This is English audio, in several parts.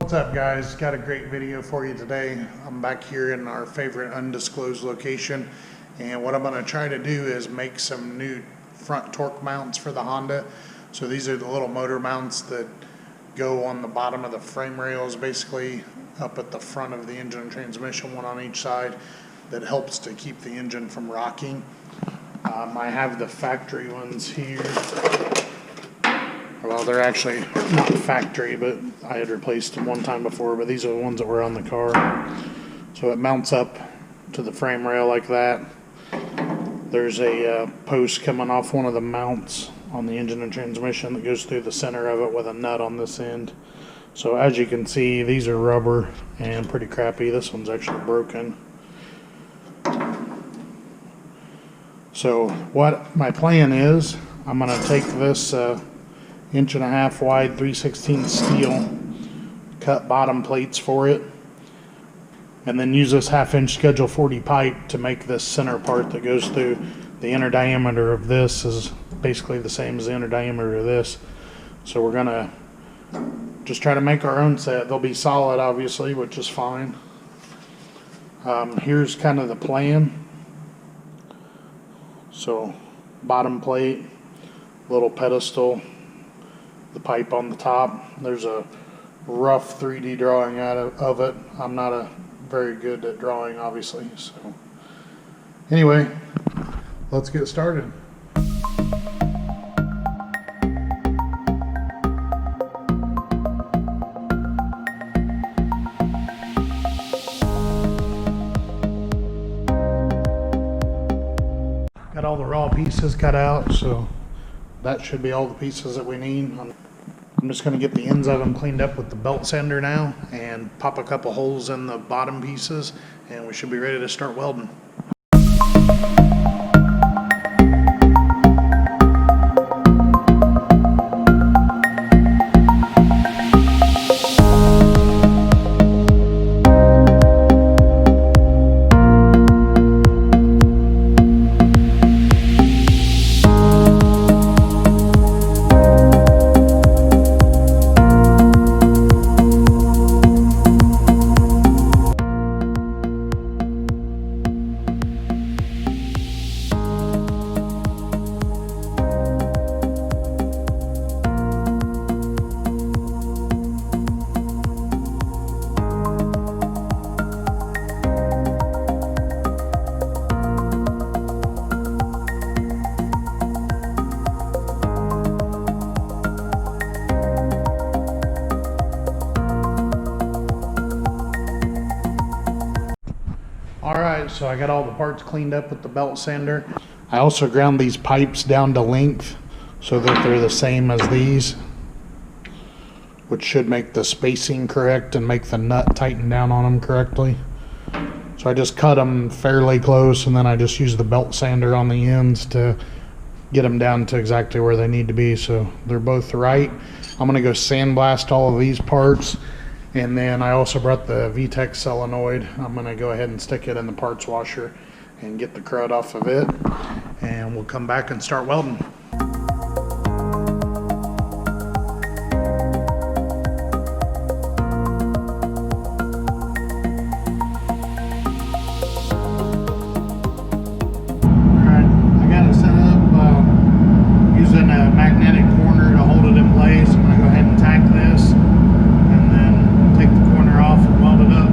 What's up, guys? Got a great video for you today. I'm back here in our favorite undisclosed location, and what I'm going to try to do is make some new front torque mounts for the Honda. So these are the little motor mounts that go on the bottom of the frame rails, basically up at the front of the engine and transmission, one on each side, that helps to keep the engine from rocking. I have the factory ones here. Well, they're actually not factory, but I had replaced them one time before, but these are the ones that were on the car. So it mounts up to the frame rail like that. There's a post coming off one of the mounts on the engine and transmission that goes through the center of it with a nut on this end. So as you can see, these are rubber and pretty crappy. This one's actually broken. So what my plan is, I'm going to take this 1.5 wide 3/16 steel, cut bottom plates for it, and then use this 1/2 inch Schedule 40 pipe to make this center part that goes through. The inner diameter of this is basically the same as the inner diameter of this. So we're gonna just try to make our own set. They'll be solid, obviously, which is fine. Here's kind of the plan. So bottom plate, little pedestal, the pipe on the top. There's a rough 3D drawing of it. I'm not very good at drawing, obviously. So anyway, let's get started. Got all the raw pieces cut out, so that should be all the pieces that we need. I'm just going to get the ends of them cleaned up with the belt sander now and pop a couple holes in the bottom pieces, and we should be ready to start welding. Alright, so I got all the parts cleaned up with the belt sander. I also ground these pipes down to length so that they're the same as these, which should make the spacing correct and make the nut tighten down on them correctly. So I just cut them fairly close, and then I just use the belt sander on the ends to get them down to exactly where they need to be, so they're both right. I'm going to go sandblast all of these parts. And then I also brought the VTEC solenoid. I'm going to go ahead and stick it in the parts washer and get the crud off of it. And we'll come back and start welding. Alright, I got it set up using a magnetic corner to hold it in place. I'm going to go ahead and tack this. Take the corner off and weld it up.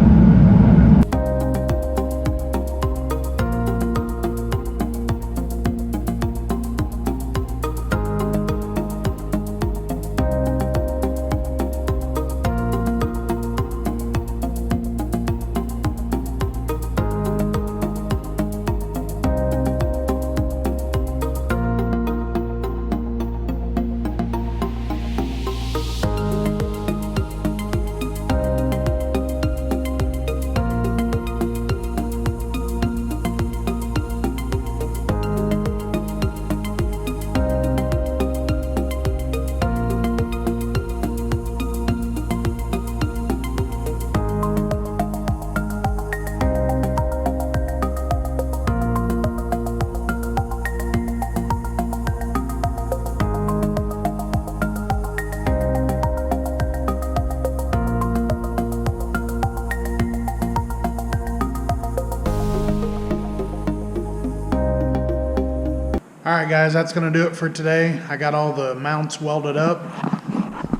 guys, that's going to do it for today. I got all the mounts welded up.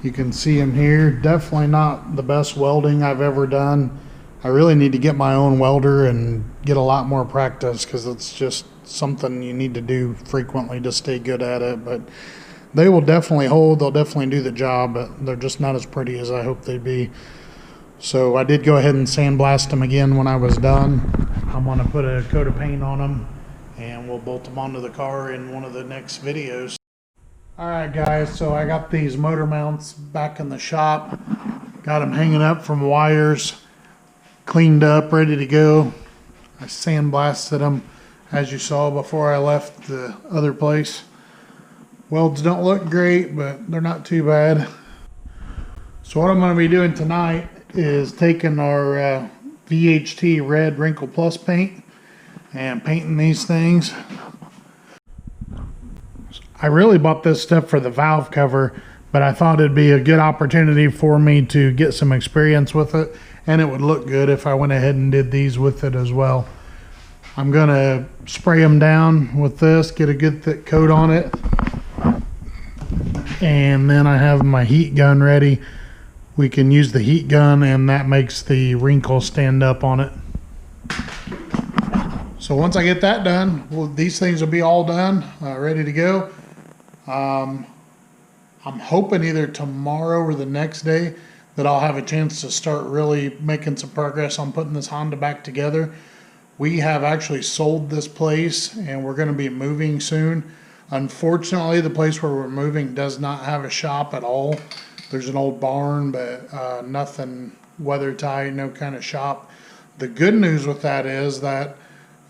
You can see them here. Definitely not the best welding I've ever done. I really need to get my own welder and get a lot more practice, because it's just something you need to do frequently to stay good at it. But they will definitely hold. They'll definitely do the job, but they're just not as pretty as I hope they'd be. So I did go ahead and sandblast them again when I was done. I'm going to put a coat of paint on them, and we'll bolt them onto the car in one of the next videos. Alright guys, so I got these motor mounts back in the shop. Got them hanging up from wires, cleaned up, ready to go. I sandblasted them, as you saw before I left the other place. Welds don't look great, but they're not too bad. So what I'm going to be doing tonight is taking our VHT Red Wrinkle Plus paint and painting these things. I really bought this stuff for the valve cover, but I thought it'd be a good opportunity for me to get some experience with it, and it would look good if I went ahead and did these with it as well. I'm gonna spray them down with this, get a good thick coat on it, and then I have my heat gun ready. We can use the heat gun, and that makes the wrinkle stand up on it. So once I get that done, well, these things will be all done, ready to go. I'm hoping either tomorrow or the next day that I'll have a chance to start really making some progress on putting this Honda back together. We have actually sold this place, and we're going to be moving soon. Unfortunately, the place where we're moving does not have a shop at all. There's an old barn, but nothing weather tight, no kind of shop. The good news with that is that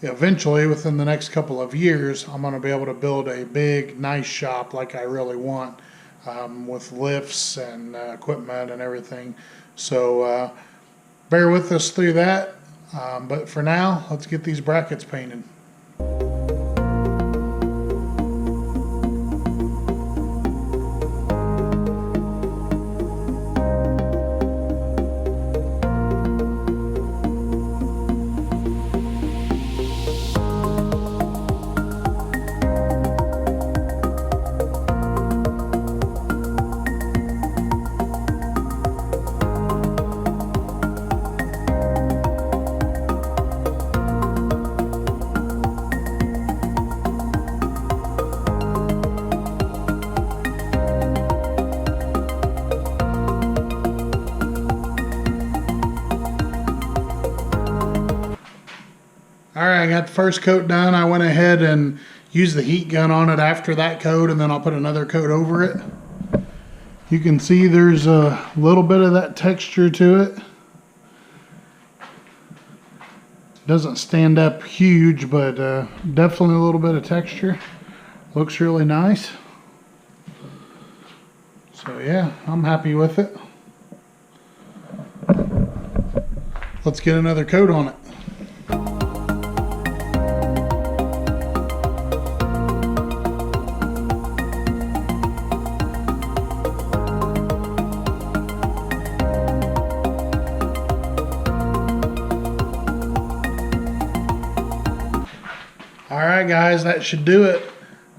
eventually, within the next couple of years, I'm going to be able to build a big, nice shop like I really want, with lifts and equipment and everything. So bear with us through that. But for now, let's get these brackets painted. Alright, I got the first coat done. I went ahead and used the heat gun on it after that coat, and then I'll put another coat over it. You can see there's a little bit of that texture to it. Doesn't stand up huge, but definitely a little bit of texture. Looks really nice. So yeah, I'm happy with it. Let's get another coat on it. Alright guys, that should do it.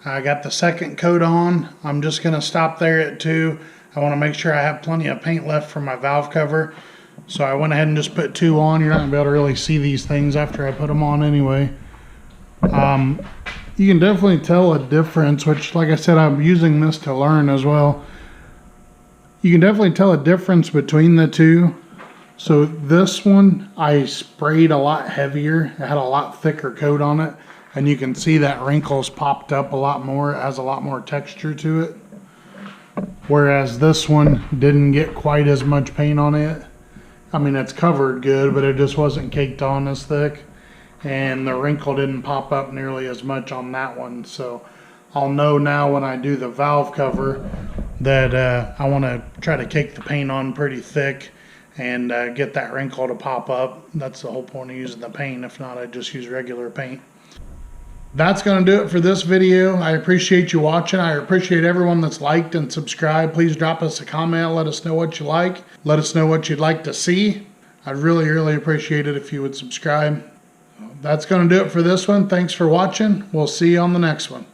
I got the second coat on. I'm just going to stop there at 2. I want to make sure I have plenty of paint left for my valve cover. So I went ahead and just put 2 on. You're not going to be able to really see these things after I put them on anyway. You can definitely tell a difference, which like I said, I'm using this to learn as well. You can definitely tell a difference between the two. So this one I sprayed a lot heavier. It had a lot thicker coat on it. And you can see that wrinkles popped up a lot more. It has a lot more texture to it. Whereas this one didn't get quite as much paint on it. I mean, it's covered good, but it just wasn't caked on as thick. And the wrinkle didn't pop up nearly as much on that one. So I'll know now when I do the valve cover that I want to try to cake the paint on pretty thick and get that wrinkle to pop up. That's the whole point of using the paint. If not, I'd just use regular paint. That's going to do it for this video. I appreciate you watching. I appreciate everyone that's liked and subscribed. Please drop us a comment. Let us know what you like. Let us know what you'd like to see. I'd really, really appreciate it if you would subscribe. That's going to do it for this one. Thanks for watching. We'll see you on the next one.